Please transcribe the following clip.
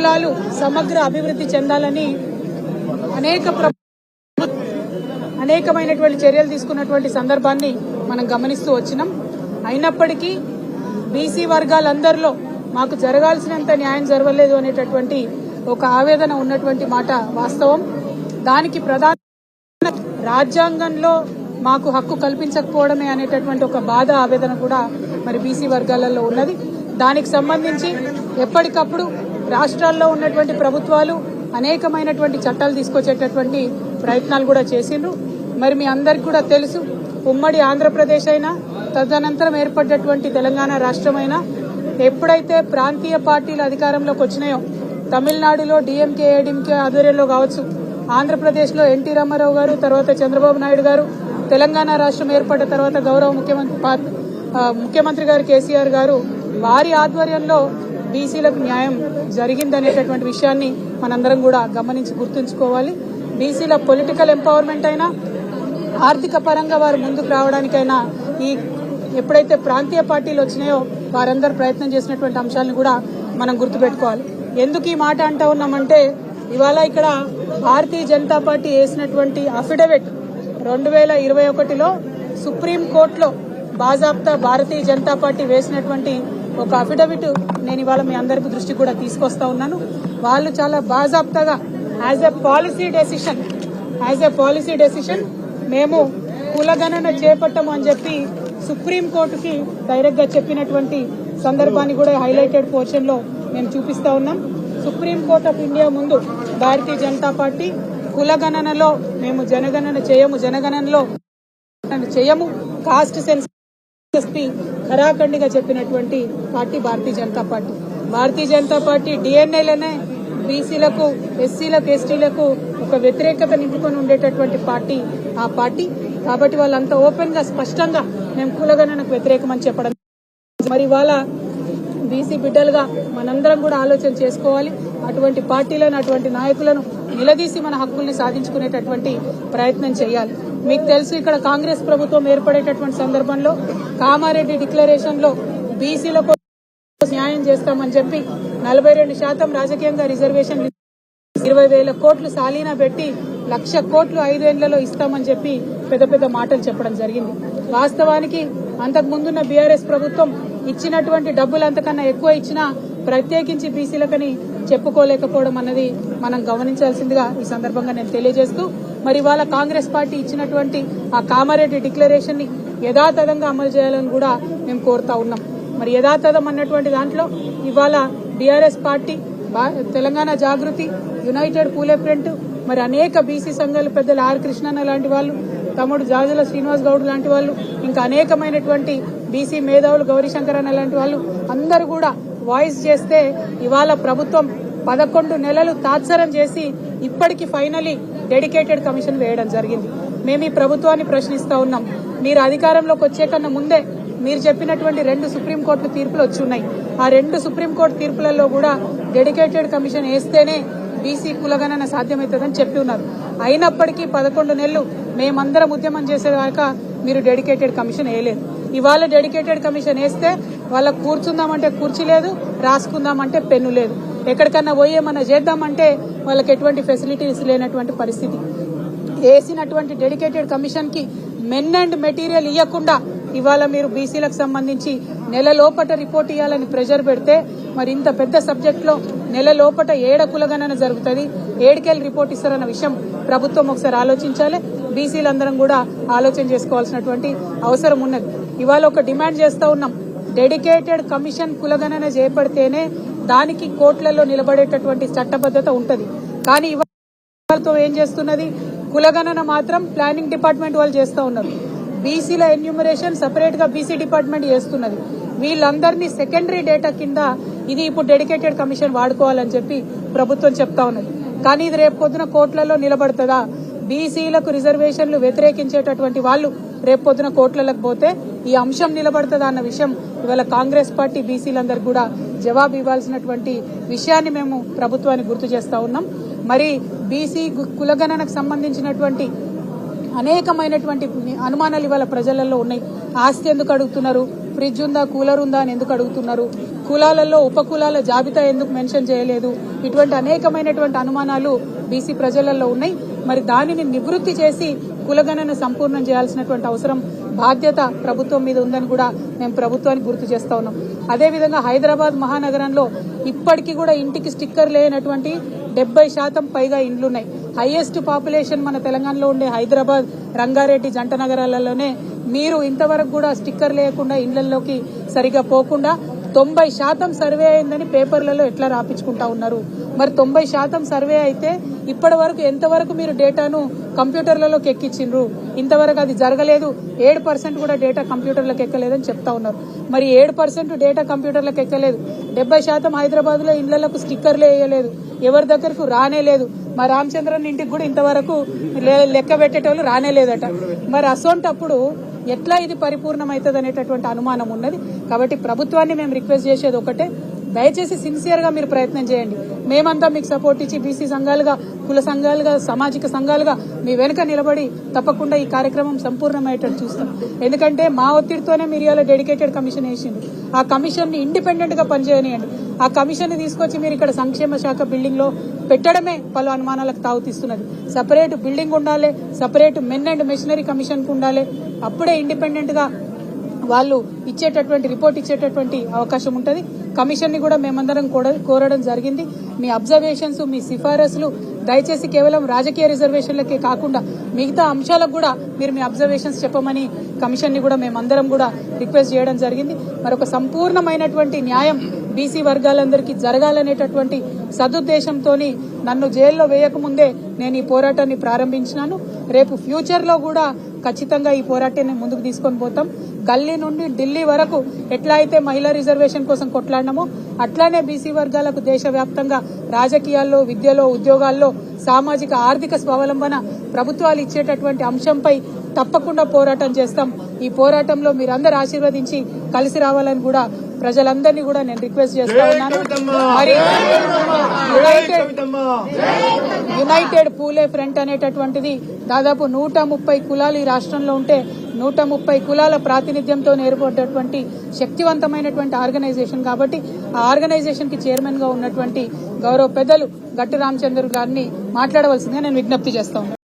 కులాలు సమగ్ర అభివృద్ధి చెందాలని అనేకమైనటువంటి చర్యలు తీసుకున్నటువంటి సందర్భాన్ని మనం గమనిస్తూ వచ్చినాం. అయినప్పటికీ బీసీ వర్గాలందరిలో మాకు జరగాల్సినంత న్యాయం జరగలేదు అనేటటువంటి ఒక ఆవేదన ఉన్నటువంటి మాట వాస్తవం. దానికి ప్రధాన రాజ్యాంగంలో మాకు హక్కు కల్పించకపోవడమే అనేటటువంటి ఒక బాధ ఆవేదన కూడా మరి బీసీ వర్గాలలో ఉన్నది. దానికి సంబంధించి ఎప్పటికప్పుడు రాష్ట్రాల్లో ఉన్నటువంటి ప్రభుత్వాలు అనేకమైనటువంటి చట్టాలు తీసుకొచ్చేటటువంటి ప్రయత్నాలు కూడా చేసిండ్రు. మరి మీ అందరికి కూడా తెలుసు, ఉమ్మడి ఆంధ్రప్రదేశ్ అయినా తదనంతరం ఏర్పడ్డటువంటి తెలంగాణ రాష్ట్రమైనా ఎప్పుడైతే ప్రాంతీయ పార్టీలు అధికారంలోకి వచ్చినాయో, తమిళనాడులో డిఎంకే ఏడీఎంకే ఆధ్వర్యంలో కావచ్చు, ఆంధ్రప్రదేశ్లో ఎన్టీ రామారావు గారు, తర్వాత చంద్రబాబు నాయుడు గారు, తెలంగాణ రాష్ట్రం ఏర్పడ్డ తర్వాత గౌరవ ముఖ్యమంత్రి గారు కేసీఆర్ గారు, వారి ఆధ్వర్యంలో బీసీలకు న్యాయం జరిగిందనేటటువంటి విషయాన్ని మనందరం కూడా గమనించి గుర్తుంచుకోవాలి. బీసీల పొలిటికల్ ఎంపవర్మెంట్ అయినా, ఆర్థిక పరంగా వారు ముందుకు రావడానికైనా ఈ ఎప్పుడైతే ప్రాంతీయ పార్టీలు వచ్చినాయో వారందరూ ప్రయత్నం చేసినటువంటి అంశాలను కూడా మనం గుర్తుపెట్టుకోవాలి. ఎందుకు ఈ మాట అంటా ఉన్నామంటే, ఇవాళ ఇక్కడ భారతీయ జనతా పార్టీ వేసినటువంటి అఫిడవిట్ 2021లో సుప్రీంకోర్టులో బాజాబ్తా భారతీయ జనతా పార్టీ వేసినటువంటి ఒక అఫిడవిట్ నేను ఇవాళ మీ అందరికి దృష్టి కూడా తీసుకొస్తా ఉన్నాను. వాళ్ళు చాలా బాజాబ్తాగా యాజ్ ఎ పాలసీ డెసిషన్ మేము కులగణన చేపట్టము అని చెప్పి సుప్రీంకోర్టుకి డైరెక్ట్ గా చెప్పినటువంటి సందర్భాన్ని కూడా హైలైటెడ్ పోర్షన్ లో మేము చూపిస్తా ఉన్నాం. సుప్రీంకోర్టు ఆఫ్ ఇండియా ముందు భారతీయ జనతా పార్టీ కులగణనలో మేము జనగణనలో చేయము, కాస్ట్ సెన్సస్ ఖరాఖండిగా చెప్పినటువంటి party Bharatiya Janata party. Bharatiya Janata party డిఎన్ఏలనే బీసీలకు, ఎస్సీలకు, ఎస్టీలకు ఒక వ్యతిరేకత నింపుకొని ఉండేటటువంటి పార్టీ ఆ పార్టీ. కాబట్టి వాళ్ళంతా ఓపెన్ గా స్పష్టంగా మేము కులగణనకు వ్యతిరేకమని చెప్పడం. మరి వాళ్ళ బీసీ బిడ్డలుగా మనందరం కూడా ఆలోచన చేసుకోవాలి. అటువంటి పార్టీలను, అటువంటి నాయకులను నిలదీసి మన హక్కుల్ని సాధించుకునేటటువంటి ప్రయత్నం చేయాలి. మీకు తెలుసు, ఇక్కడ కాంగ్రెస్ ప్రభుత్వం ఏర్పడేటటువంటి సందర్భంలో కామారెడ్డి డిక్లరేషన్ లో బీసీలకు న్యాయం చేస్తామని చెప్పి 42% రాజకీయంగా రిజర్వేషన్ 20,000 కోట్లు సాలీనా పెట్టి 1,00,000 కోట్లు 5 ఏళ్లలో ఇస్తామని చెప్పి పెద్ద పెద్ద మాటలు చెప్పడం జరిగింది. వాస్తవానికి అంతకు ముందున్న బీఆర్ఎస్ ప్రభుత్వం ఇచ్చినటువంటి డబ్బులు అంతకన్నా ఎక్కువ ఇచ్చినా ప్రత్యేకించి బీసీలకని చెప్పుకోలేకపోవడం అన్నది మనం గమనించాల్సిందిగా ఈ సందర్భంగా నేను తెలియజేస్తూ, మరి ఇవాళ కాంగ్రెస్ పార్టీ ఇచ్చినటువంటి ఆ కామారెడ్డి డిక్లరేషన్ ని యథాతథంగా అమలు చేయాలని కూడా మేము కోరుతా ఉన్నాం. మరి యథాతథం అన్నటువంటి దాంట్లో ఇవాళ బీఆర్ఎస్ పార్టీ, తెలంగాణ జాగృతి, యునైటెడ్ పూలే ఫ్రంట్, మరి అనేక బీసీ సంఘాలు పెద్దలు ఆర్ కృష్ణన్న లాంటి వాళ్ళు, తమ్ముడు జాజుల శ్రీనివాస్ గౌడ్ లాంటి వాళ్ళు, ఇంకా అనేకమైనటువంటి బీసీ మేధావులు గౌరీశంకర్ అన్న లాంటి వాళ్ళు అందరూ కూడా వాయిస్ చేస్తే ఇవాళ ప్రభుత్వం 11 నెలలు తాత్సరం చేసి ఇప్పటికి ఫైనలీ డెడికేటెడ్ కమిషన్ వేయడం జరిగింది. మేము ఈ ప్రభుత్వాన్ని ప్రశ్నిస్తా ఉన్నాం. మీరు అధికారంలోకి వచ్చే కన్నా ముందే మీరు చెప్పినటువంటి 2 సుప్రీంకోర్టు తీర్పులు వచ్చి ఉన్నాయి. ఆ 2 సుప్రీంకోర్టు తీర్పులలో కూడా డెడికేటెడ్ కమిషన్ వేస్తేనే బీసీ కులగణన సాధ్యమవుతుందని చెప్పి ఉన్నారు. అయినప్పటికీ 11 నెలలు మేమందరం ఉద్యమం చేసేదాకా మీరు డెడికేటెడ్ కమిషన్ వేయలేదు. ఇవాళ డెడికేటెడ్ కమిషన్ వేస్తే వాళ్ళకు కూర్చుందామంటే కుర్చీ లేదు, రాసుకుందామంటే పెన్ను లేదు, ఎక్కడికన్నా పోయి ఏమన్నా చేద్దామంటే వాళ్ళకి ఎటువంటి ఫెసిలిటీస్ లేనటువంటి పరిస్థితి. వేసినటువంటి డెడికేటెడ్ కమిషన్ కి మెన్ అండ్ మెటీరియల్ ఇవ్వకుండా ఇవాళ మీరు బీసీలకు సంబంధించి నెల లోపట రిపోర్ట్ ఇవ్వాలని ప్రెషర్ పెడితే, మరి ఇంత పెద్ద సబ్జెక్ట్ లో నెల లోపట ఏడ కులగణన జరుగుతుంది, ఏడుకెళ్ళి రిపోర్ట్ ఇస్తారన్న విషయం ప్రభుత్వం ఒకసారి ఆలోచించాలి. బీసీలందరం కూడా ఆలోచన చేసుకోవాల్సినటువంటి అవసరం ఉన్నది. ఇవాళ ఒక డిమాండ్ చేస్తా ఉన్నాం, డెడికేటెడ్ కమిషన్ కులగణన చేపడితేనే దానికి కోర్టులలో నిలబడేటటువంటి చట్టబద్ధత ఉంటది. కానీ ఇవాళతో ఏం చేస్తున్నది, కులగణన మాత్రం ప్లానింగ్ డిపార్ట్మెంట్ వాళ్ళు చేస్తా ఉన్నారు. బీసీల ఎన్యూమరేషన్ సెపరేట్ గా బీసీ డిపార్ట్మెంట్ చేస్తున్నది. వీళ్ళందరినీ సెకండరీ డేటా కింద ఇది ఇప్పుడు డెడికేటెడ్ కమిషన్ వాడుకోవాలని చెప్పి ప్రభుత్వం చెప్తా ఉన్నది. కానీ ఇది రేపు పొద్దున కోర్టులలో నిలబడుతుందా? బీసీలకు రిజర్వేషన్లు వ్యతిరేకించేటటువంటి వాళ్ళు రేపు పొద్దున కోర్టులకు పోతే ఈ అంశం నిలబడుతుందా అన్న విషయం ఇవాళ కాంగ్రెస్ పార్టీ బీసీలందరూ కూడా జవాబు ఇవ్వాల్సినటువంటి విషయాన్ని మేము ప్రభుత్వానికి గుర్తు చేస్తా ఉన్నాం. మరి బీసీ కులగణనకు సంబంధించినటువంటి అనేకమైనటువంటి అనుమానాలు ఇవాళ ప్రజలలో ఉన్నాయి. ఆస్తి ఎందుకు అడుగుతున్నారు, ఫ్రిడ్జ్ ఉందా, కూలర్ ఉందా అని ఎందుకు అడుగుతున్నారు, కులాలలో ఉపకులాల జాబితా ఎందుకు మెన్షన్ చేయలేదు, ఇటువంటి అనేకమైనటువంటి అనుమానాలు బీసీ ప్రజలలో ఉన్నాయి. మరి దానిని నివృత్తి చేసి కులగణన సంపూర్ణం చేయాల్సినటువంటి అవసరం, బాధ్యత ప్రభుత్వం మీద ఉందని కూడా మేము ప్రభుత్వానికి గుర్తు చేస్తా ఉన్నాం. అదేవిధంగా హైదరాబాద్ మహానగరంలో ఇప్పటికీ కూడా ఇంటికి స్టిక్కర్ లేనటువంటి 70% పైగా ఇండ్లున్నాయి. హైయెస్ట్ పాపులేషన్ మన తెలంగాణలో ఉండే హైదరాబాద్, రంగారెడ్డి జంట నగరాలలోనే మీరు ఇంతవరకు కూడా స్టిక్కర్ లేకుండా ఇండ్లలోకి సరిగా పోకుండా 90% సర్వే అయిందని పేపర్లలో ఎట్లా రాపించుకుంటా ఉన్నారు. మరి 90% సర్వే అయితే ఇప్పటి వరకు ఎంతవరకు మీరు డేటాను కంప్యూటర్లలోకి ఎక్కించిండ్రు? ఇంతవరకు అది జరగలేదు. 7% కూడా డేటా కంప్యూటర్లకు ఎక్కలేదని చెప్తా ఉన్నారు. మరి 7% డేటా కంప్యూటర్లకు ఎక్కలేదు, 70% హైదరాబాద్ లో ఇండ్లకు స్టిక్కర్లే వేయలేదు, ఎవరి దగ్గరకు రానే లేదు. మా రామచంద్రన్ ఇంటికి కూడా ఇంతవరకు లెక్క పెట్టేటోళ్ళు రానే లేదట. మరి అసొంటప్పుడు ఎట్లా ఇది పరిపూర్ణమవుతుంది అనేటటువంటి అనుమానం ఉన్నది. కాబట్టి ప్రభుత్వాన్ని మేము రిక్వెస్ట్ చేసేది ఒకటే, దయచేసి సిన్సియర్ గా మీరు ప్రయత్నం చేయండి. మేమంతా మీకు సపోర్ట్ ఇచ్చి బీసీ సంఘాలుగా, కుల సంఘాలుగా, సామాజిక సంఘాలుగా మీ వెనుక నిలబడి తప్పకుండా ఈ కార్యక్రమం సంపూర్ణమయ్యేటట్టు చూస్తాం. ఎందుకంటే మా ఒత్తిడితోనే మీరు ఇలా డెడికేటెడ్ కమిషన్ వేసిండ్రు. ఆ కమిషన్ ని ఇండిపెండెంట్ గా పనిచేయనియండి. ఆ కమిషన్ ని తీసుకొచ్చి మీరు ఇక్కడ సంక్షేమ శాఖ బిల్డింగ్ లో పెట్టడమే పలు అనుమానాలకు తావుతీస్తున్నది. సపరేట్ బిల్డింగ్ ఉండాలి, separate men and machinery commission కు ఉండాలి. అప్పుడే ఇండిపెండెంట్ గా వాళ్ళు ఇచ్చేటటువంటి రిపోర్ట్ ఇచ్చేటటువంటి అవకాశం ఉంటుంది. కమిషన్ ని కూడా మేమందరం కోరడం జరిగింది. మీ అబ్జర్వేషన్స్, మీ సిఫారసులు దయచేసి కేవలం రాజకీయ రిజర్వేషన్లకే కాకుండా మిగతా అంశాలకు కూడా మీరు మీ అబ్జర్వేషన్స్ చెప్పమని కమిషన్ ని కూడా మేమందరం కూడా రిక్వెస్ట్ చేయడం జరిగింది. మరొక సంపూర్ణమైనటువంటి న్యాయం బీసీ వర్గాలందరికీ జరగాలనేటటువంటి సదుద్దేశంతో నన్ను జైల్లో వేయకముందే నేను ఈ పోరాటాన్ని ప్రారంభించినాను. రేపు ఫ్యూచర్ లో కూడా ఖచ్చితంగా ఈ పోరాటాన్ని ముందుకు తీసుకొని పోతాం. గల్లీ నుండి ఢిల్లీ వరకు ఎట్లా అయితే మహిళా రిజర్వేషన్ కోసం కొట్లాడినామో అట్లానే బీసీ వర్గాలకు దేశవ్యాప్తంగా రాజకీయాల్లో, విద్యలో, ఉద్యోగాల్లో, సామాజిక ఆర్థిక స్వావలంబన ప్రభుత్వాలు ఇచ్చేటటువంటి అంశంపై తప్పకుండా పోరాటం చేస్తాం. ఈ పోరాటంలో మీరందరూ ఆశీర్వదించి కలిసి రావాలని కూడా ప్రజలందరినీ కూడా నేను రిక్వెస్ట్ చేస్తా ఉన్నాను. మరి యునైటెడ్ పూలే ఫ్రంట్ అనేటటువంటిది దాదాపు 130 కులాలు ఈ రాష్ట్రంలో ఉంటే 130 కులాల ప్రాతినిధ్యంతో ఏర్పడినటువంటి శక్తివంతమైనటువంటి ఆర్గనైజేషన్. కాబట్టి ఆ ఆర్గనైజేషన్ కి చైర్మన్ గా ఉన్నటువంటి గౌరవ పెద్దలు గట్టి రామచంద్ర గారిని మాట్లాడవలసిందిగా నేను విజ్ఞప్తి చేస్తా ఉన్నాను.